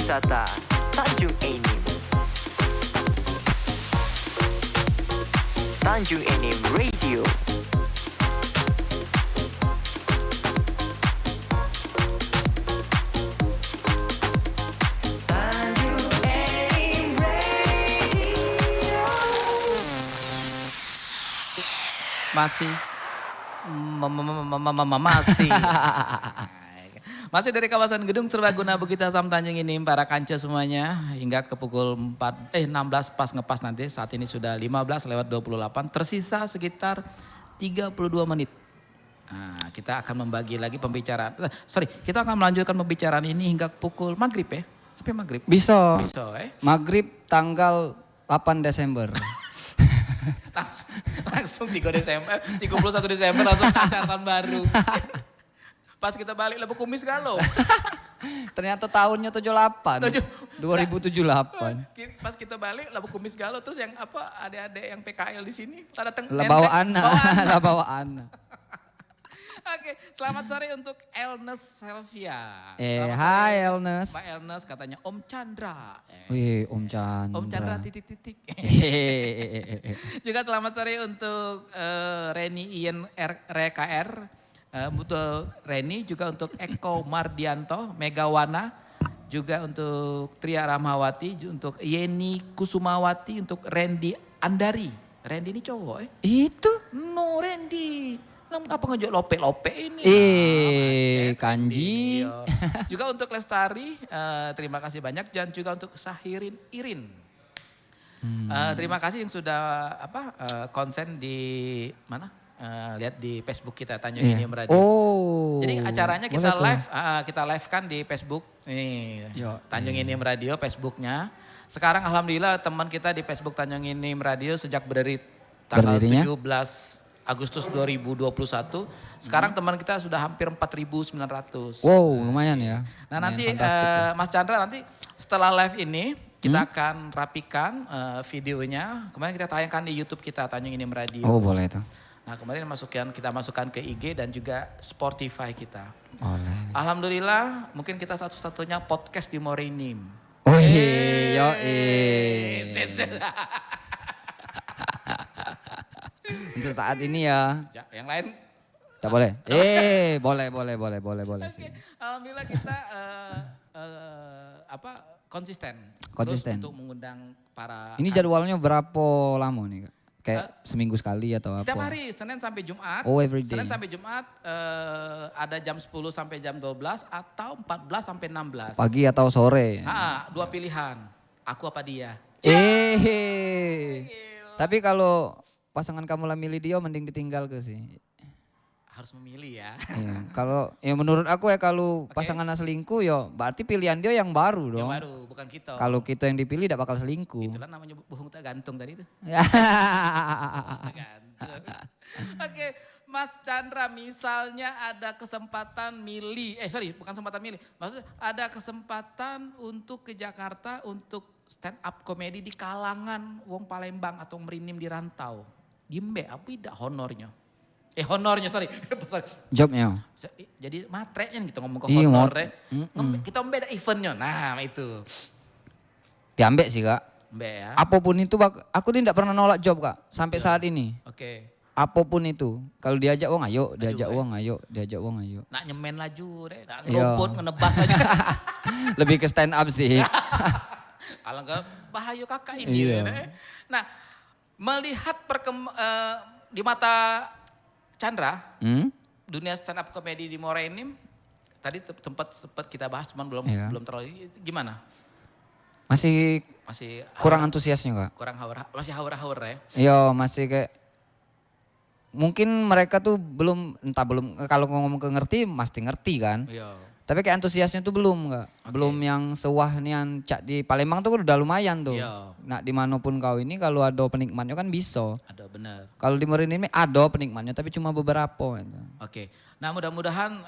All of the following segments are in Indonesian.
wisata Tanjung Enim. Tanjung Enim Radio. Tanjung Enim Radio. Masih masih dari kawasan Gedung Serbaguna Bukit Asam Tanjung ini para kanca semuanya hingga ke pukul 16 pas ngepas nanti. Saat ini sudah 15:28, tersisa sekitar 32 menit. Nah, kita akan membagi lagi pembicaraan. Kita akan melanjutkan pembicaraan ini hingga pukul maghrib ya. Sampai maghrib. Bisa. Maghrib tanggal 8 Desember. langsung 3 Desember, 31 Desember langsung acara tahun baru. Pas kita balik Lebu Kumis galau. Ternyata tahunnya 78. 2078. Pas kita balik Lebu Kumis galau, terus yang apa adik-adik yang PKL di sini datang bawa anak. Oke, selamat sore untuk Elnes Selvia. Hai Elnes. Mbak Elnes katanya Om Chandra. Wih, Om Chandra. Om Chandra titik. Juga selamat sore untuk Reni Ian RKR. Untuk Reni, juga untuk Eko Mardianto, Megawana, juga untuk Tria Ramawati, untuk Yeni Kusumawati, untuk Randy Andari. Randy ini cowok Itu? No, Randy. Apa ngejok lope-lope ini? Kanji. Juga untuk Lestari, terima kasih banyak. Dan juga untuk Sahirin Irin. Terima kasih yang sudah konsen di mana? Lihat di Facebook kita Tanjung Enim Radio. Oh. Jadi acaranya kita live kan di Facebook nih. Tanjung Enim Radio Facebooknya. Sekarang alhamdulillah teman kita di Facebook Tanjung Enim Radio sejak tanggal 17 Agustus 2021. Sekarang teman kita sudah hampir 4.900. Wow, lumayan ya. Nah nanti Mas Chandra nanti setelah live ini kita akan rapikan videonya. Kemarin kita tayangkan di YouTube kita Tanjung Enim Radio. Oh boleh itu. Nah kemarin kita masukkan ke IG dan juga Spotify kita. Boleh. Alhamdulillah mungkin kita satu-satunya podcast di Morenim. Wih, untuk saat ini ya. Yang lain? Tak boleh. Boleh sih. Alhamdulillah kita konsisten. Terus untuk mengundang para. Ini jadwalnya berapa lama nih Kak? Kayak seminggu sekali atau apa? Tiap hari, Senin sampai Jumat. Oh, every day. Senin sampai Jumat ada jam 10 sampai jam 12 atau 14 sampai 16. Pagi atau sore? Dua pilihan. Aku apa dia? Tapi kalau pasangan kamu lah milih dia mending ditinggal ke sih. Harus memilih ya. Kalau menurut aku ya kalau pasangan selingkuh ya berarti pilihan dia yang baru dong. Yang baru, bukan kita. Kalau kita yang dipilih tidak bakal selingkuh. Itulah namanya bohong tak gantung tadi itu. Oke, Mas Chandra misalnya ada kesempatan maksudnya ada kesempatan untuk ke Jakarta untuk stand up komedi di kalangan wong Palembang atau Merinim di rantau. Gimbe apa tidak honornya? Jobnya. Jadi matreknya kita ngomong ke honornya. Kita beda eventnya, nah itu. Diambil sih Kak. Ya. Apapun itu aku tidak pernah nolak job Kak sampai saat ini. Oke. Apapun itu. Kalau diajak uang ayo, diajak uang ayo. Nak nyemen laju deh, nak ngerumput, ngenebas aja. Lebih ke stand up sih. Alangkah bahaya kakak ini. Nah melihat di mata Chandra, dunia stand up komedi di Morenim, tadi sempat kita bahas cuman belum terlalu gimana? Masih kurang antusiasnya Kak. Masih haur-haur ya? Iya masih kayak, mungkin mereka tuh belum kalau ngomong ke ngerti pasti ngerti kan. Iya. Tapi kayak antusiasnya tuh belum Kak. Okay. Belum yang sewahnian Cak di Palembang tuh udah lumayan tuh. Iya. Nah dimanapun kau ini kalau ada penikmatnya kan bisa. Ada benar. Kalau di Morenim ini ada penikmatnya tapi cuma beberapa. Gitu. Oke. Nah mudah-mudahan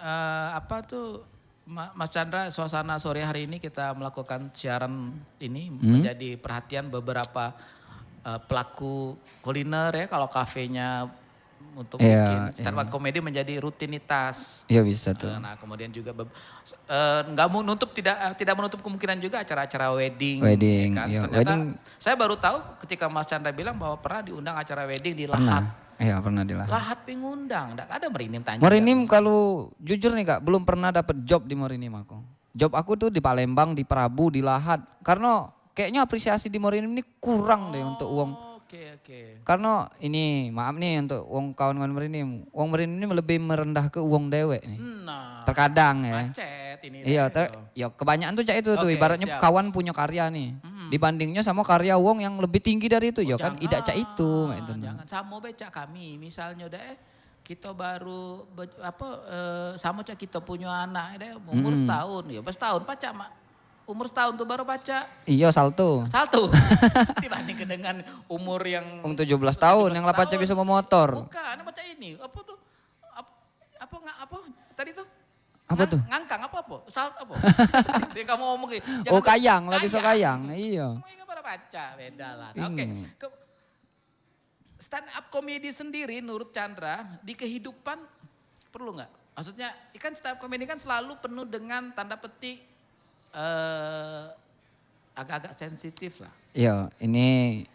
Mas Chandra suasana sore hari ini kita melakukan siaran ini menjadi perhatian beberapa pelaku kuliner ya. Kalau kafenya untuk Iya, bikin stand up komedi menjadi rutinitas. Iya bisa tuh. Nah, kemudian juga nggak menutup tidak menutup kemungkinan juga acara-acara wedding. Wedding, ya kan? iya, Ternyata wedding. saya baru tahu ketika Mas Chandra bilang bahwa pernah diundang acara wedding di Lahat. Pernah. Iya pernah di Lahat. Lahat pengundang, enggak ada Merinim tanya. Morinim kalau jujur nih Kak, belum pernah dapet job di Morinim aku. Job aku tuh di Palembang, di Prabu, di Lahat. Karena kayaknya apresiasi di Morinim ini kurang deh untuk uang. Oke. Karena ini maaf nih untuk uang kawan-kawan Merinim. Uang Merinim ini lebih merendah ke uang dewek nih. Nah, Terkadang ya. macet ini. Iya, deh. ya kebanyakan tuh cak itu tuh Oke, ibaratnya siap. kawan punya karya nih. Dibandingnya sama karya wong yang lebih tinggi dari itu ya kan idak cak itu gitu. Jangan sama becak kami. Misalnya udah kita baru sama cak kita punya anak deh umur setahun. Ya pas tahun pacak mak. Umur setahun tuh baru baca Iya salto. salto. Dibandingkan dengan umur yang Wong 17 tahun yang lapaca bisa memotor. Bukan, baca ini. Apa tuh? Apa tadi tuh? Apa tuh? Ngangkang apa? Salt apa? Yang kamu ngomong Oh kayang, lagi so kayang. Iya. Ngomongin pada baca, beda lah. Nah, oke. Stand up comedy sendiri menurut Chandra di kehidupan perlu nggak? Maksudnya kan stand up comedy kan selalu penuh dengan tanda petik agak-agak sensitif lah. Iya, ini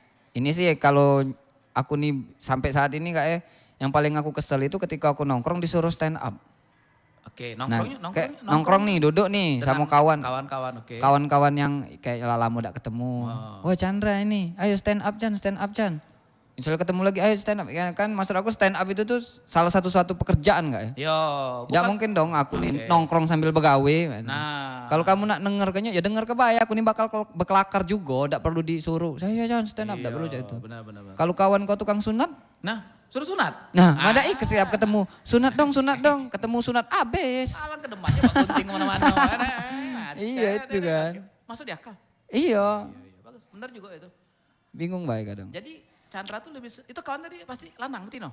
sih kalau aku nih sampai saat ini Kak yang paling aku kesel itu ketika aku nongkrong disuruh stand up. Oke, Nah, nongkrong kayak nongkrong nih, duduk nih sama kawan-kawan, oke. Kawan-kawan yang kayak lama udah ketemu. Oh Chandra ini, ayo stand up Chan. Misalnya ketemu lagi, ayo stand up. Ya kan maksud aku stand up itu tuh salah satu pekerjaan gak ya? Yo, Tidak mungkin dong aku nih nongkrong sambil begawe. Nah, Kalau kamu nak denger kayaknya ya denger kebaya, aku nih bakal berkelakar juga, tidak perlu disuruh. Saya jangan stand up, tidak perlu kayak itu. benar. Kalau kawan kau tukang sunat, Nah, suruh sunat. nah madai kesiap ketemu sunat dong, ketemu sunat abis. Alang ke depannya Pak Gunting mana-mana. Iya, itu kan. Masuk di akal. Iya, Iya, bagus. Benar juga itu. bingung baik kadang. Jadi Chandra tuh itu kawan tadi pasti lanang Betino.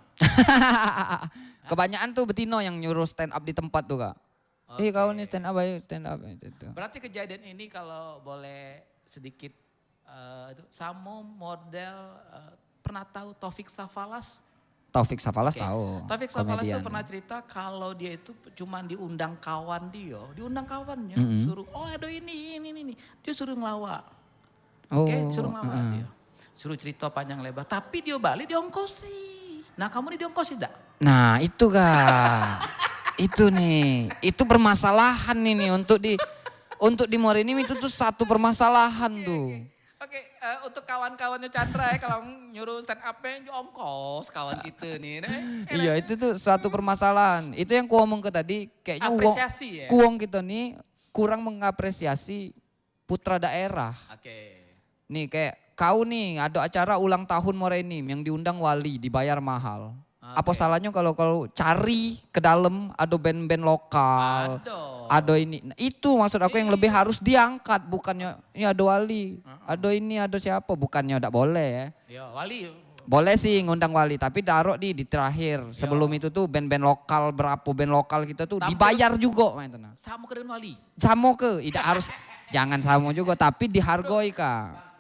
Kebanyakan tuh Betino yang nyuruh stand up di tempat tuh Kak. Kawan nih stand up ayo stand up. Gitu. Berarti kejadian ini kalau boleh sedikit itu Samo model pernah tahu Taufik Safalas? Taufik Safalas Oke. tahu. Taufik Safalas komedian. tuh pernah cerita kalau dia itu cuma diundang kawannya, suruh ada ini. Dia suruh ngelawak. Oke, suruh ngelawak dia. Suruh cerita panjang lebar, tapi dia balik diongkosi. Nah, kamu diongkosi enggak? Nah, itu Kak. Itu nih, itu permasalahan ini untuk di Morinim itu tuh satu permasalahan tuh. Oke, untuk kawan-kawannya Chandra ya kalau nyuruh stand up-nya ongkos kawan kita nih. Iya, itu tuh satu permasalahan. Itu yang ku ngomong ke tadi, kayaknya Apresiasi ya? kuong kita nih kurang mengapresiasi putra daerah. Oke. Nih kayak kau nih ada acara ulang tahun Morinim yang diundang wali dibayar mahal. Apa salahnya kalau cari ke dalam ada band-band lokal. Ada ini. Nah, itu maksud aku yang lebih harus diangkat bukannya ini ada wali. Ada ini ada siapa bukannya enggak boleh ya. Ya, wali. Boleh sih ngundang wali tapi taruh di terakhir. Sebelum itu tuh band-band lokal berapa band lokal kita tuh dibayar juga main tenang. Sama ke dengan wali. Samo ke, tidak harus jangan samo juga tapi dihargoi Kak.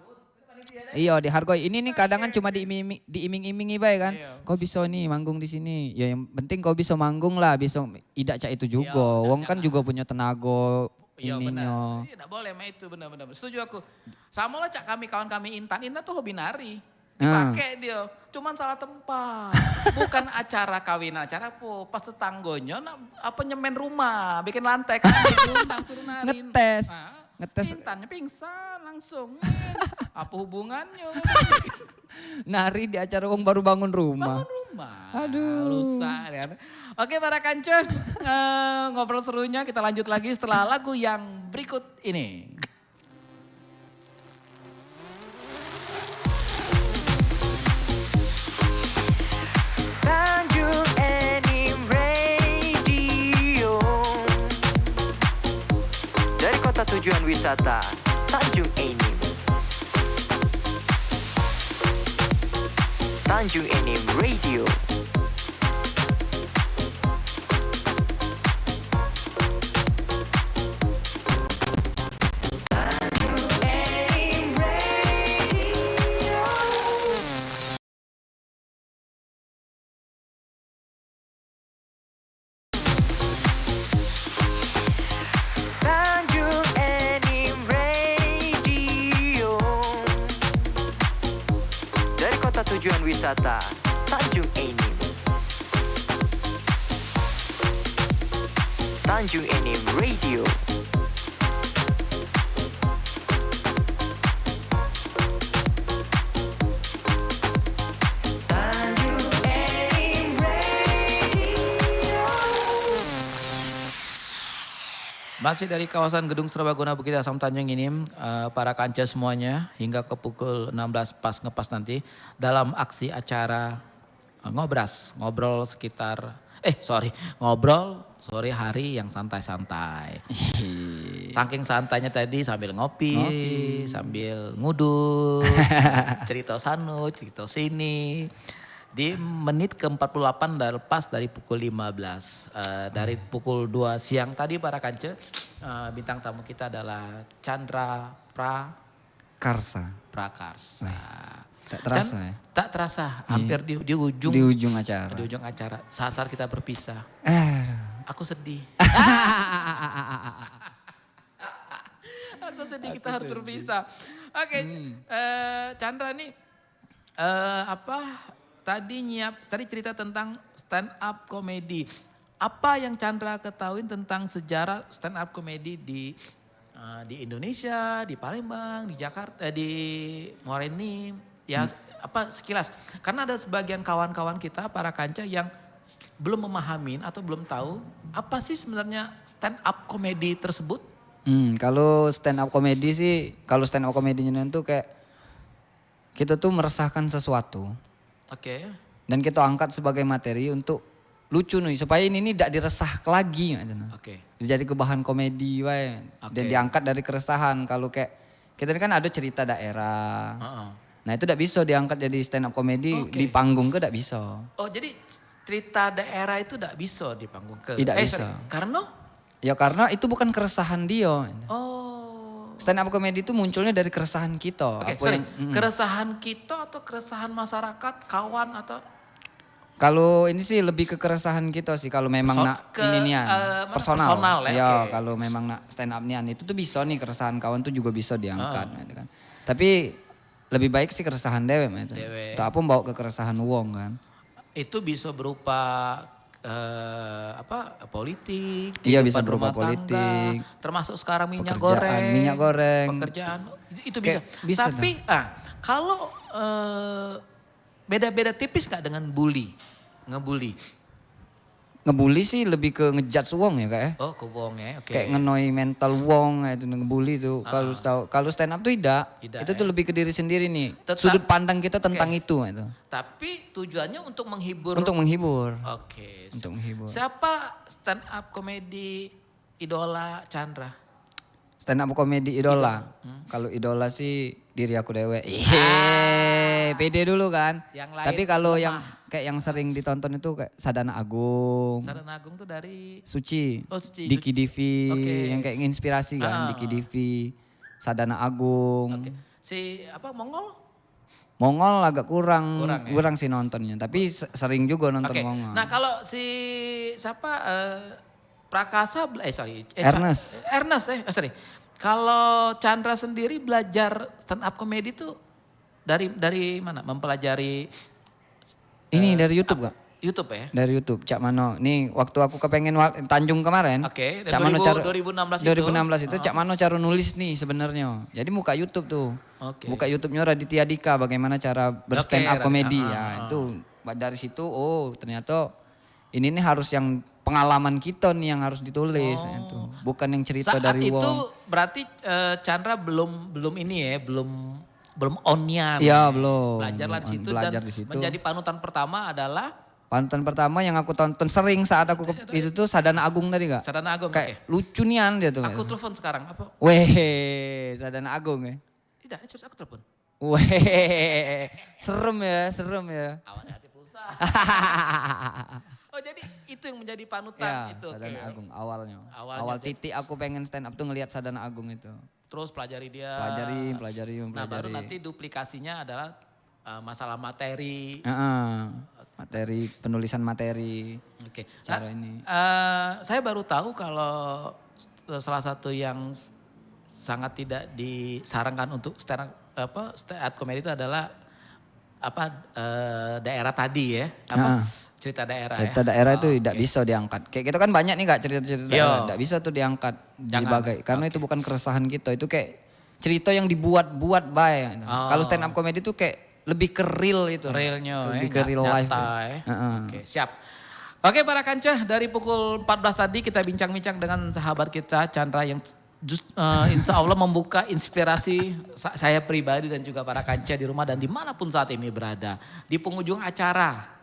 Iya dihargoi. Ini nih kadang kan cuma diiming-imingi baik kan. Kau bisa nih manggung di sini. Ya yang penting kau bisa manggung lah, bisa idak cak itu juga. Wong kan juga punya tenaga Iya ininya. benar. Iya, boleh mah itu benar. Setuju aku. Sama lah cak kawan kami Intan tuh hobi nari. Dipakai dia. Cuman salah tempat. Bukan acara kawinan, acara apa? Pas tetanggonya nyemen rumah, bikin lantai kan diundang suruh nari. Ngetes. Ngetes. Intannya pingsan langsung. Apa hubungannya? Nari di acara wong baru bangun rumah. Aduh. Rusak ya. Oke para kancun, ngobrol serunya kita lanjut lagi setelah lagu yang berikut ini. Tanjung Enim Radio. Dari kota tujuan wisata Tanjung Enim. Tanjung Enim Radio. tujuan wisata Tanjung Enim. Tanjung Enim Radio. Masih dari kawasan Gedung Serbaguna Bukit Asam Tanjung ini, para kanca semuanya hingga ke pukul 16 pas ngepas nanti dalam aksi acara ngobrol sore hari yang santai-santai. Saking santainya tadi sambil ngopi. Sambil ngudul, cerita sanu, cerita sini. Di menit ke-48 pas dari pukul 15. Dari pukul 2 siang tadi para kanca, bintang tamu kita adalah Chandra Prakarsa. Tak terasa ya? Tak terasa, hampir di ujung. Di ujung acara. Di ujung acara, saat kita berpisah. Aku sedih. Aku sedih kita harus berpisah. Oke, Chandra nih tadi cerita tentang stand up comedy. Apa yang Chandra ketahui tentang sejarah stand up comedy di Indonesia, di Palembang, di Jakarta, di Moreni, ya apa sekilas. Karena ada sebagian kawan-kawan kita para kanca yang belum memahami atau belum tahu apa sih sebenarnya stand up comedy tersebut. Kalau stand up comedy sih, kalau stand up comedy-nya itu kayak kita tuh meresahkan sesuatu. Oke. Dan kita angkat sebagai materi untuk lucu nih supaya ini tidak diresah lagi. Oke. Jadi ke bahan komedi wae. Dan diangkat dari keresahan. Kalau kayak kita ini kan ada cerita daerah. Nah itu tidak bisa diangkat jadi stand up comedy di panggung ke tidak bisa. Oh jadi cerita daerah itu tidak bisa di panggung ke? Tidak bisa. Karena? Ya karena itu bukan keresahan dia. Oh. Stand up comedy itu munculnya dari keresahan kita. Keresahan kita atau keresahan masyarakat, kawan atau? Kalau ini sih lebih ke keresahan kita sih. Kalau memang personal. Ya kalau memang nak stand up nian itu tuh bisa nih keresahan kawan tuh juga bisa diangkat. Gitu kan. Tapi lebih baik sih keresahan dewe. Tak apa bawa ke keresahan wong kan. Itu bisa berupa politik, iya bisa berupa politik, termasuk sekarang minyak goreng, pekerjaan itu bisa. Tapi kalau beda-beda tipis nggak dengan ngebully sih lebih ke ngejudge wong ya kak ya. Oh ke wong ya, oke. Kayak ngenoi mental wong itu ngebully tuh. Kalau stand up tuh tidak itu tuh lebih ke diri sendiri nih. Sudut pandang kita tentang itu. Tapi tujuannya untuk menghibur. Oke. Untuk menghibur. Siapa stand up komedi idola Chandra? Stand up komedi idola. Kalau idola sih diri aku dewe. Pede dulu kan. Tapi kalau yang kayak yang sering ditonton itu kayak Sadana Agung. Sadana Agung tuh dari Suci. Diki Divi. Yang kayak inspirasi kan. Diki Divi. Sadana Agung. Si Mongol agak kurang sih nontonnya. Tapi sering juga nonton Mongol. Nah kalau si Prakasa, Ernest. Kalau Chandra sendiri belajar stand up comedy tuh dari mana? Mempelajari ini dari YouTube kak? YouTube ya? Dari YouTube, Cak Mano. Nih waktu aku kepengen Tanjung kemarin. Oke, Cak Mano 2016 itu Cak Mano cara nulis nih sebenarnya. Jadi buka YouTube tuh. Buka YouTube-nya Raditya Dika bagaimana cara berstand up komedi. Ya itu dari situ ternyata ini nih harus yang pengalaman kita nih yang harus ditulis. Itu. Bukan yang cerita dari wong. Saat itu berarti Chandra belum onian. Iya belum. Belajar di situ. Menjadi panutan pertama adalah? Panutan pertama yang aku tonton sering saat aku itu tuh Sadana Agung tadi kak. Sadana Agung kayak lucu nian dia tuh. Aku telepon sekarang apa? Sadana Agung ya. Tidak, aku telepon. Serem ya. Awan hati pulsa. Oh jadi itu yang menjadi panutan ya, itu. Sadana Agung awalnya. Awal titik aku pengen stand up tuh ngelihat Sadana Agung itu. Terus pelajari dia. Pelajari. Nah baru nanti duplikasinya adalah masalah materi. Penulisan materi. Oke. Cara ini. Saya baru tahu kalau salah satu yang sangat tidak disarankan untuk stand up comedy itu adalah daerah tadi ya. Cerita daerah cerita daerah itu tidak bisa diangkat. Kayak gitu kan banyak nih Kak cerita-cerita daerah. Tidak bisa tuh diangkat dibagai. Karena itu bukan keresahan kita. Itu kayak cerita yang dibuat-buat baik. Kalau stand up comedy itu kayak lebih ke real itu. Realnya lebih ke real life. Oke, siap. Oke para kancah, dari pukul 14 tadi kita bincang-bincang dengan sahabat kita Chandra yang insya Allah membuka inspirasi saya pribadi dan juga para kancah di rumah dan dimanapun saat ini berada. Di penghujung acara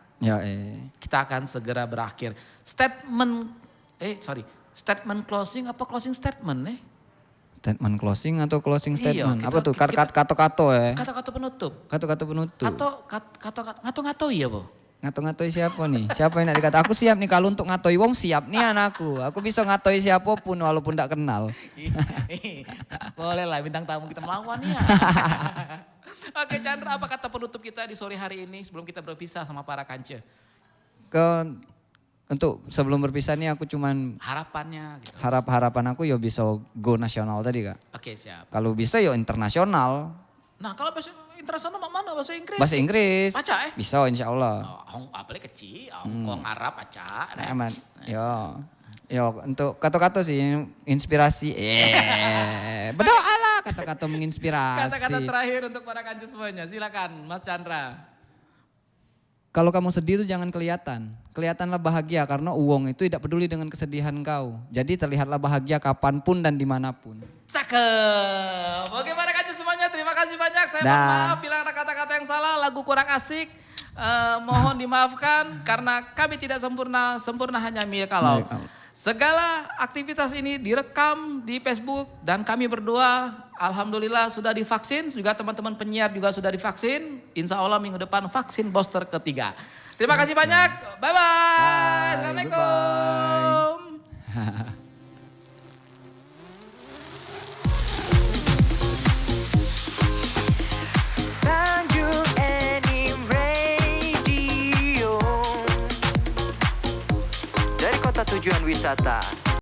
kita akan segera berakhir. Statement closing apa closing statement nih? Statement closing atau closing statement? Iya, apa tuh? Kata-kata ya? Kata-kata penutup. Kata-kata penutup. Atau ngato-ngato ya, Bu? Ngato-ngatoi siapa nih? Siapa yang nak dikata? Aku siap nih kalau untuk ngatoi wong siap nih anakku. Aku bisa ngatoi siapapun walaupun tidak kenal. Boleh lah bintang tamu kita melawan ya. Oke Chandra, apa kata penutup kita di sore hari ini sebelum kita berpisah sama para kanca? Untuk sebelum berpisah nih aku cuman harapannya gitu. Harapan aku ya bisa go nasional tadi Kak. Oke siap. Kalau bisa ya internasional. Nah kalau bahasa internasional mana? Bahasa Inggris? Bahasa Inggris. Acak bisa insya Allah. Apalagi kecil, Hongkong Arab acak. Aman. Yo untuk kata-kata sih inspirasi. Berdoalah kata-kata menginspirasi. Kata-kata terakhir untuk para kanca semuanya. Silakan Mas Chandra. Kalau kamu sedih itu jangan kelihatan. Kelihatanlah bahagia karena uang itu tidak peduli dengan kesedihan kau. Jadi terlihatlah bahagia kapanpun dan dimanapun. Cakep. Oke para kanca semuanya, terima kasih banyak. Saya mohon maaf bila ada kata-kata yang salah, lagu kurang asik. Mohon dimaafkan karena kami tidak sempurna, sempurna hanya milik Allah. Segala aktivitas ini direkam di Facebook dan kami berdua alhamdulillah sudah divaksin. Juga teman-teman penyiar juga sudah divaksin. Insya Allah minggu depan vaksin booster ketiga. Terima kasih banyak. Bye-bye. Assalamualaikum. Tanjung Enim Radio, dari kota tujuan wisata